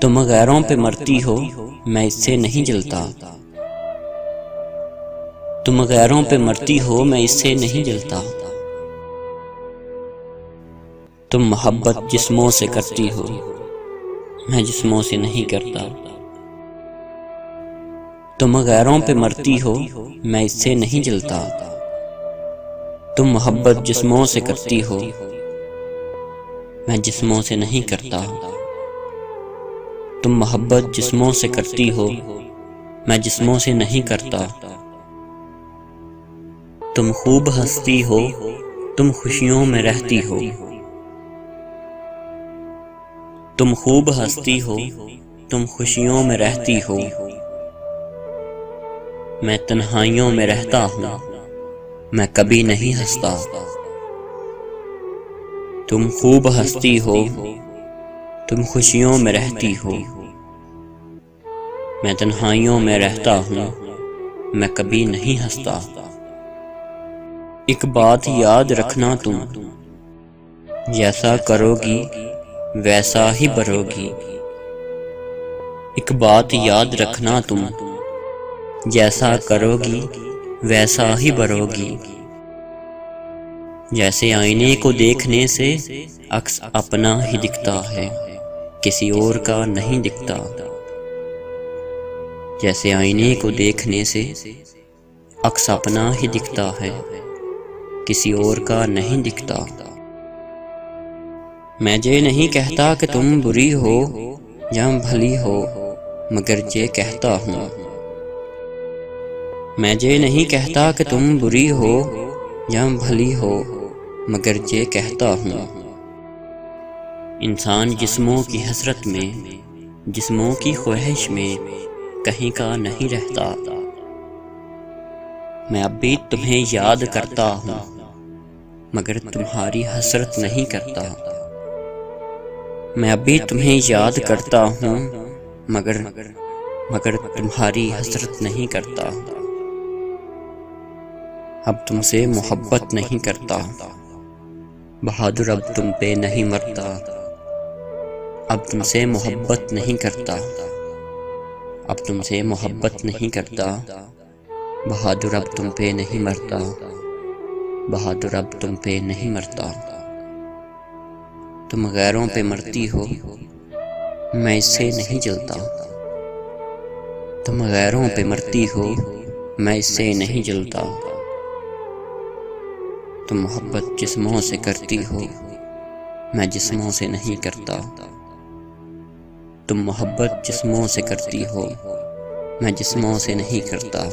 तुम गैरों पे मरती हो, मैं इससे नहीं जलता। तुम गैरों पे मरती हो, मैं इससे नहीं जलता। तुम मोहब्बत जिस्मों से करती हो, मैं जिस्मों से नहीं करता। तुम गैरों पे मरती हो, मैं इससे नहीं जलता। तुम मोहब्बत जिस्मों से करती हो, मैं जिस्मों से नहीं करता। तुम मोहब्बत जिस्मों से करती हो, मैं जिस्मों से नहीं करता। तुम खूब हंसती हो, तुम खुशियों में रहती हो। तुम खूब हंसती हो, तुम खुशियों में रहती हो। मैं तन्हाइयों में रहता हूँ, मैं कभी नहीं हंसता। तुम खूब हंसती हो, तुम खुशियों में रहती हो। मैं तन्हाइयों में रहता हूँ, मैं कभी नहीं हंसता। एक बात याद रखना तुम, जैसा करोगी वैसा ही भरोगी। एक बात याद रखना तुम, जैसा करोगी वैसा ही भरोगी। जैसे आईने को देखने से अक्स अपना ही दिखता है, किसी और का नहीं दिखता। जैसे आईने को देखने से अक्स अपना ही दिखता है, किसी और का नहीं दिखता। मैं ये नहीं कहता कि तुम बुरी हो या भली हो, मगर ये कहता हूँ। मैं ये नहीं कहता कि तुम बुरी हो या भली हो, मगर ये कहता हूँ। इंसान जिस्मों की हसरत में, जिस्मों की ख्वाहिश में कहीं का नहीं रहता। मैं अब भी तुम्हें याद करता हूँ, मगर तुम्हारी हसरत नहीं करता। मैं अब भी तुम्हें याद करता हूँ, मगर तुम्हारी हसरत नहीं करता। अब तुमसे मोहब्बत नहीं करता। बहादुर अब तुम पे नहीं मरता। अब तुमसे मोहब्बत नहीं करता। अब तुमसे मोहब्बत नहीं करता। बहादुर अब तुम पे नहीं मरता। बहादुर अब तुम पे नहीं मरता। तुम गैरों पे मरती हो, मैं इससे नहीं जलता। तुम गैरों पे मरती हो, मैं इससे नहीं जलता। तुम मोहब्बत जिस्मों से करती हो, मैं जिस्मों से नहीं करता। तुम मोहब्बत जिस्मों से करती हो, मैं जिस्मों से नहीं करता।